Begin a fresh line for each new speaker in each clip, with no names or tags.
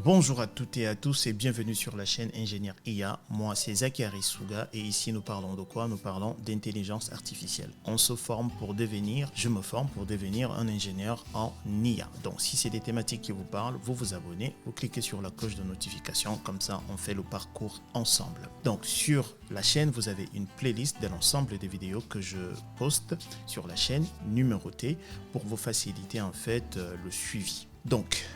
Bonjour à toutes et à tous et bienvenue sur la chaîne Ingénieur IA. Moi c'est Zakari Souga et ici nous parlons de quoi? Nous parlons d'intelligence artificielle. Je me forme pour devenir un ingénieur en IA. Donc si c'est des thématiques qui vous parlent, vous vous abonnez, vous cliquez sur la cloche de notification, comme ça on fait le parcours ensemble. Donc sur la chaîne vous avez une playlist de l'ensemble des vidéos que je poste sur la chaîne numérotée pour vous faciliter en fait le suivi. Donc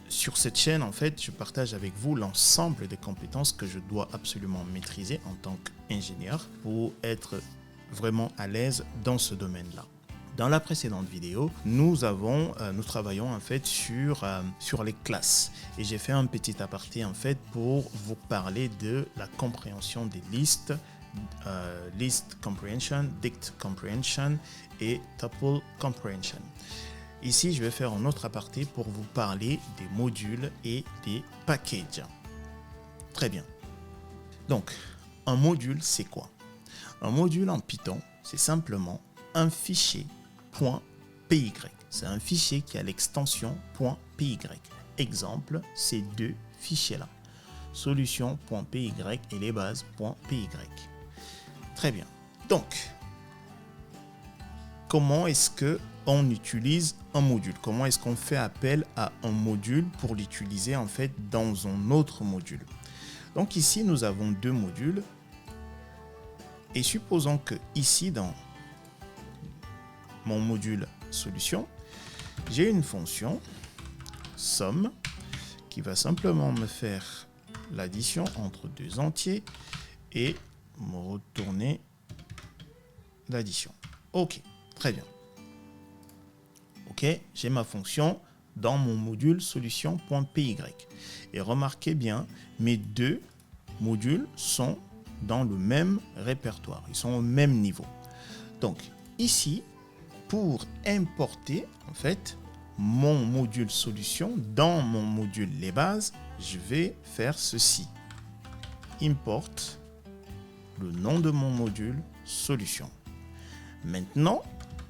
sur cette chaîne, en fait, je partage avec vous l'ensemble des compétences que je dois absolument maîtriser en tant qu'ingénieur pour être vraiment à l'aise dans ce domaine-là. Dans la précédente vidéo, nous travaillons en fait sur les classes et j'ai fait un petit aparté en fait pour vous parler de la compréhension des listes, list comprehension, dict comprehension et tuple comprehension. Ici, je vais faire un autre aparté pour vous parler des modules et des packages. Très bien. Donc, un module, c'est quoi? Un module en Python, c'est simplement un fichier .py. C'est un fichier qui a l'extension .py. Exemple, ces deux fichiers-là. Solution.py et les bases.py. Très bien. Donc, comment est-ce qu'on utilise un module? Comment est-ce qu'on fait appel à un module pour l'utiliser en fait dans un autre module? Donc ici, nous avons deux modules. Et supposons que ici, dans mon module solution, j'ai une fonction somme qui va simplement me faire l'addition entre deux entiers et me retourner l'addition. Ok. Très bien. Ok, j'ai ma fonction dans mon module solution.py. Et remarquez bien, mes deux modules sont dans le même répertoire. Ils sont au même niveau. Donc, ici, pour importer, en fait, mon module solution dans mon module les bases, je vais faire ceci. Import le nom de mon module solution. Maintenant,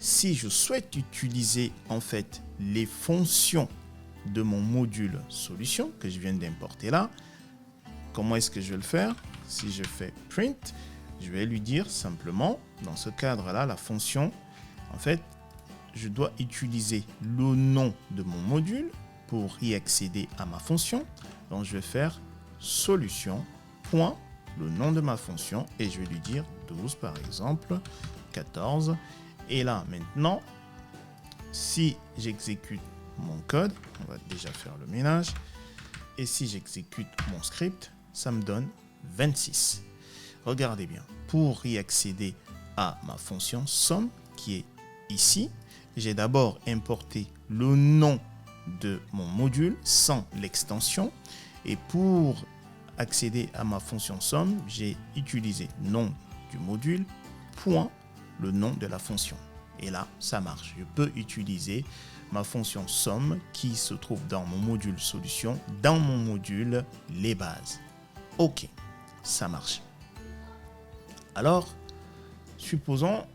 si je souhaite utiliser en fait les fonctions de mon module solution que je viens d'importer là, comment est-ce que je vais le faire? Si je fais print, je vais lui dire simplement, dans ce cadre-là, la fonction, en fait, je dois utiliser le nom de mon module pour y accéder à ma fonction. Donc, je vais faire solution, point, le nom de ma fonction, et je vais lui dire 12 par exemple, 14. Et là, maintenant, si j'exécute mon code, on va déjà faire le ménage, et si j'exécute mon script, ça me donne 26. Regardez bien, pour y accéder à ma fonction somme, qui est ici, j'ai d'abord importé le nom de mon module sans l'extension, et pour accéder à ma fonction somme, j'ai utilisé nom du module, point, le nom de la fonction. Et là, ça marche. Je peux utiliser ma fonction somme qui se trouve dans mon module solution, dans mon module les bases. Ok, ça marche. Alors, supposons,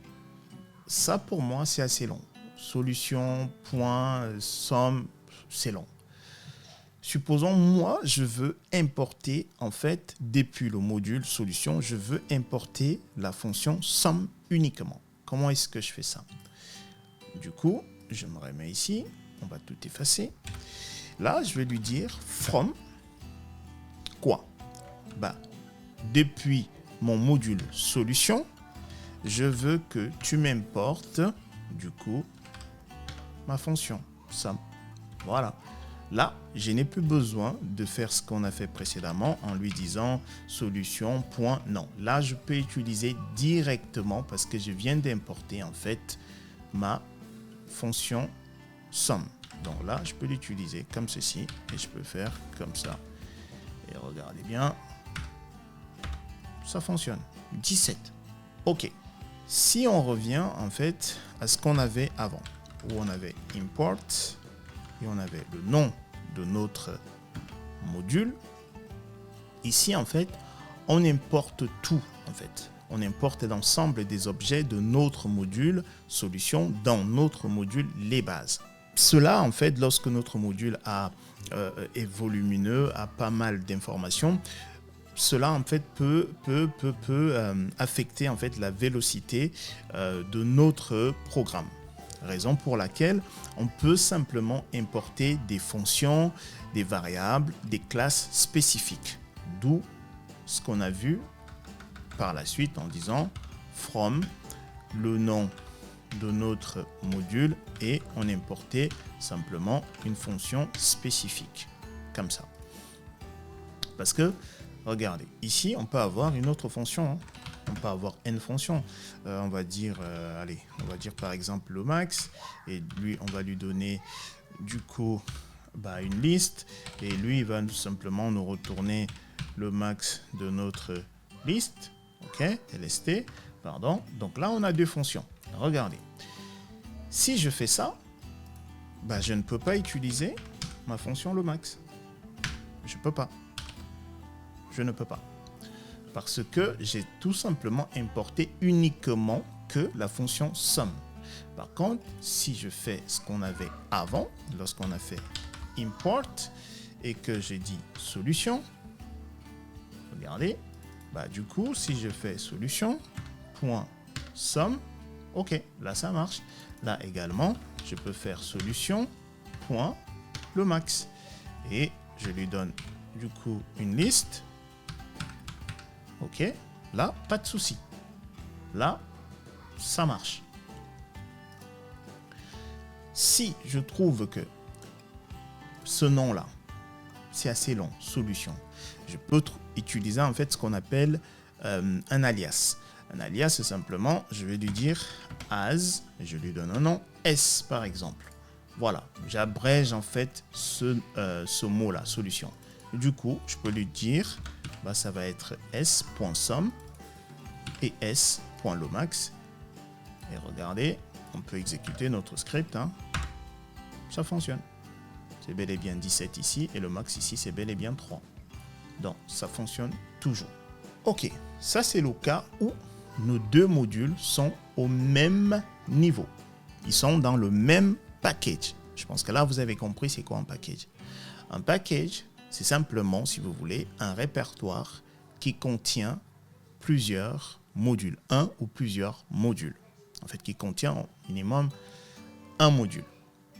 ça pour moi, c'est assez long. Solution, point, somme, c'est long. Supposons, moi, je veux importer, en fait, depuis le module solution, je veux importer la fonction somme uniquement. Comment est-ce que je fais ça? Du coup, je me remets ici, on va tout effacer. Là, je vais lui dire from quoi? Depuis mon module solution, je veux que tu m'importes, du coup, ma fonction somme. Voilà. Là, je n'ai plus besoin de faire ce qu'on a fait précédemment en lui disant solution, point, non. Là, je peux utiliser directement parce que je viens d'importer en fait ma fonction somme. Donc là, je peux l'utiliser comme ceci et je peux faire comme ça. Et regardez bien, ça fonctionne. 17. Ok. Si on revient en fait à ce qu'on avait avant, où on avait import, et on avait le nom de notre module. Ici, en fait, on importe tout, en fait. On importe l'ensemble des objets de notre module solution dans notre module les bases. Cela, en fait, lorsque notre module est volumineux, a pas mal d'informations, cela en fait peut affecter en fait la vélocité de notre programme. Raison pour laquelle on peut simplement importer des fonctions, des variables, des classes spécifiques. D'où ce qu'on a vu par la suite en disant from le nom de notre module et on importait simplement une fonction spécifique comme ça. Parce que regardez, ici on peut avoir une autre fonction, hein. On peut avoir n fonctions. On va dire, allez, on va dire par exemple le max et lui on va lui donner du coup une liste et lui il va tout simplement nous retourner le max de notre liste, ok, lst, pardon. Donc là on a deux fonctions. Regardez, si je fais ça, je ne peux pas utiliser ma fonction le max. Je peux pas. Je ne peux pas. Parce que j'ai tout simplement importé uniquement que la fonction sum. Par contre, si je fais ce qu'on avait avant, lorsqu'on a fait import et que j'ai dit solution, regardez, du coup, si je fais solution, point sum, ok, là ça marche. Là également, je peux faire solution, point le max. Et je lui donne du coup une liste. Ok, là, pas de souci. Là, ça marche. Si je trouve que ce nom-là, c'est assez long, solution, je peux utiliser en fait ce qu'on appelle un alias. Un alias, c'est simplement, je vais lui dire as, je lui donne un nom, s par exemple. Voilà, j'abrège en fait ce mot-là, solution. Du coup, je peux lui dire, ça va être s.sum et s.lomax. Et regardez, on peut exécuter notre script. Hein. Ça fonctionne. C'est bel et bien 17 ici et le max ici, c'est bel et bien 3. Donc, ça fonctionne toujours. Ok, ça c'est le cas où nos deux modules sont au même niveau. Ils sont dans le même package. Je pense que là, vous avez compris c'est quoi un package. Un package, c'est simplement, si vous voulez, un répertoire qui contient plusieurs modules, un ou plusieurs modules. En fait, qui contient au minimum un module.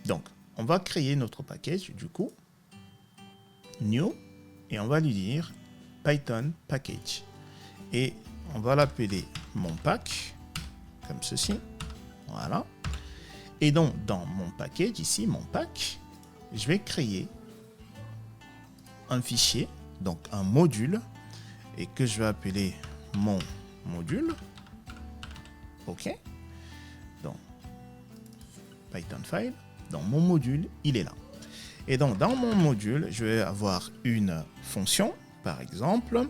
Donc, on va créer notre package, du coup, new, et on va lui dire Python package. Et on va l'appeler mon pack, comme ceci. Voilà. Et donc, dans mon package, ici, mon pack, je vais créer un fichier, donc un module, et que je vais appeler mon module. OK. Donc, Python file. Dans mon module, il est là. Et donc, dans mon module, je vais avoir une fonction, par exemple,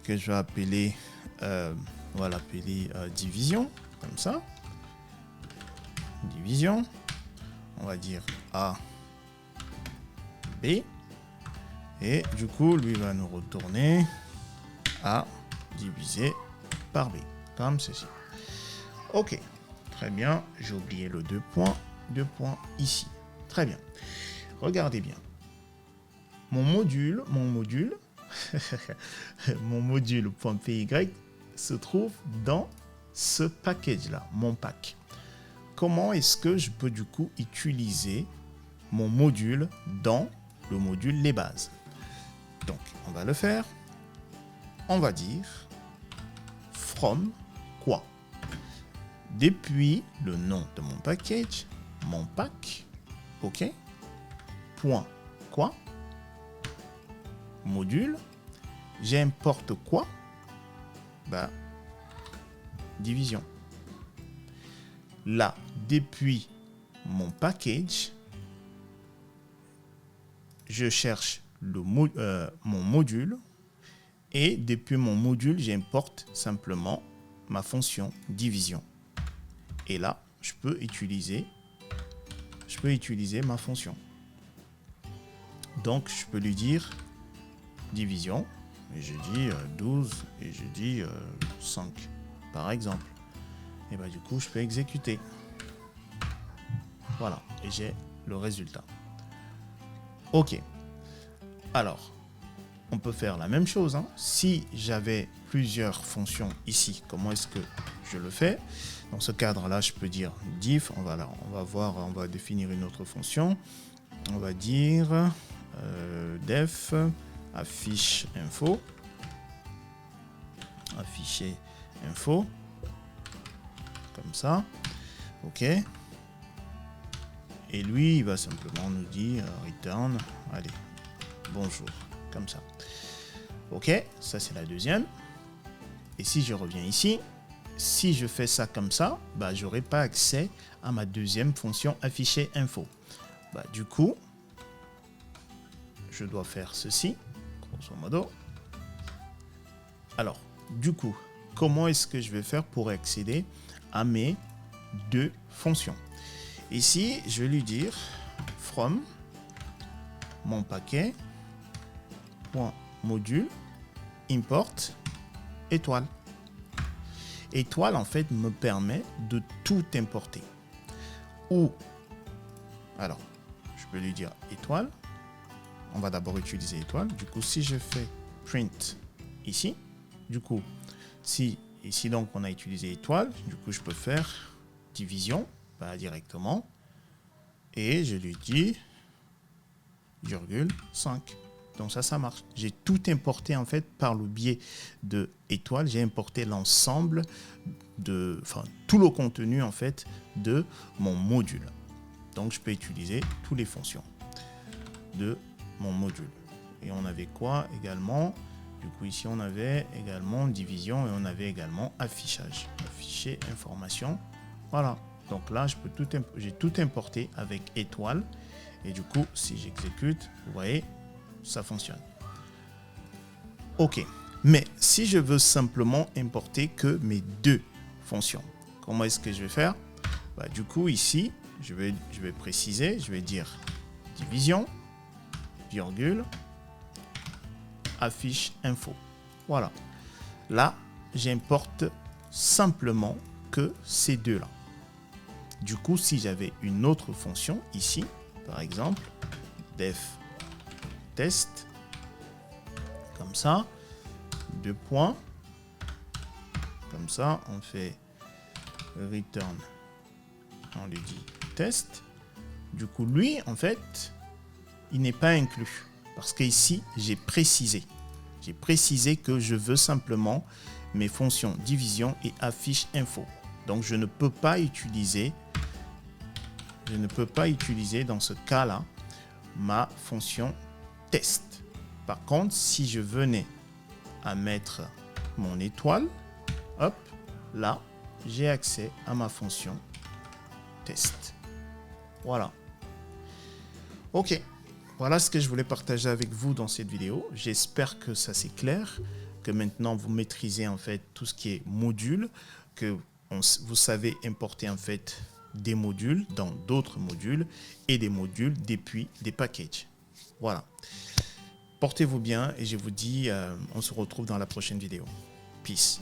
que je vais appeler, on va l'appeler division, comme ça. Division. On va dire A, B. Et du coup, lui va nous retourner A divisé par B, comme ceci. Ok, très bien. J'ai oublié le deux points ici. Très bien. Regardez bien. Mon module, mon module.py se trouve dans ce package-là, mon pack. Comment est-ce que je peux du coup utiliser mon module dans le module les bases? Donc, on va le faire. On va dire from quoi? Depuis le nom de mon package, mon pack, ok, point quoi, module, j'importe quoi? Division. Là, depuis mon package, je cherche mon module et depuis mon module, j'importe simplement ma fonction division. Et là, je peux utiliser ma fonction. Donc, je peux lui dire division, et je dis 12, et je dis 5, par exemple. Et du coup, je peux exécuter. Voilà, et j'ai le résultat. OK. Alors, on peut faire la même chose. Hein. Si j'avais plusieurs fonctions ici, comment est-ce que je le fais? Dans ce cadre-là, je peux dire diff. On va définir une autre fonction. On va dire def affiche info. Afficher info. Comme ça. OK. Et lui, il va simplement nous dire return. Allez, bonjour. Comme ça. OK, ça c'est la deuxième. Et si je reviens ici, si je fais ça comme ça, bah, je n'aurai pas accès à ma deuxième fonction afficher info. Bah, du coup, je dois faire ceci, grosso modo. Alors, du coup, comment est-ce que je vais faire pour accéder à mes deux fonctions? Ici, je vais lui dire from mon paquet .module import étoile. Étoile, en fait, me permet de tout importer. Ou, alors, je peux lui dire étoile. On va d'abord utiliser étoile. Du coup, si je fais print ici, du coup, si ici, donc, on a utilisé étoile, du coup, je peux faire division, pas directement. Et je lui dis, virgule 5. Donc ça marche. J'ai tout importé en fait par le biais de étoile. J'ai importé l'ensemble tout le contenu en fait de mon module. Donc je peux utiliser toutes les fonctions de mon module. Et on avait quoi également? Du coup ici on avait également division et on avait également affichage. Afficher information. Voilà. Donc là j'ai tout importé avec étoile. Et du coup si j'exécute, vous voyez, ça fonctionne. OK. Mais si je veux simplement importer que mes deux fonctions, comment est-ce que je vais faire? Bah, du coup, ici, je vais préciser, je vais dire division, virgule, affiche info. Voilà. Là, j'importe simplement que ces deux-là. Du coup, si j'avais une autre fonction ici, par exemple, def test, comme ça, deux points, comme ça, on fait return, on lui dit test. Du coup, lui, en fait, il n'est pas inclus parce qu'ici, j'ai précisé que je veux simplement mes fonctions division et affiche info. Donc, je ne peux pas utiliser dans ce cas-là ma fonction test. Par contre, si je venais à mettre mon étoile, hop, là, j'ai accès à ma fonction test. Voilà. OK. Voilà ce que je voulais partager avec vous dans cette vidéo. J'espère que ça c'est clair, que maintenant vous maîtrisez en fait tout ce qui est module, que vous savez importer en fait des modules dans d'autres modules et des modules depuis des packages. Voilà. Portez-vous bien et je vous dis, on se retrouve dans la prochaine vidéo. Peace.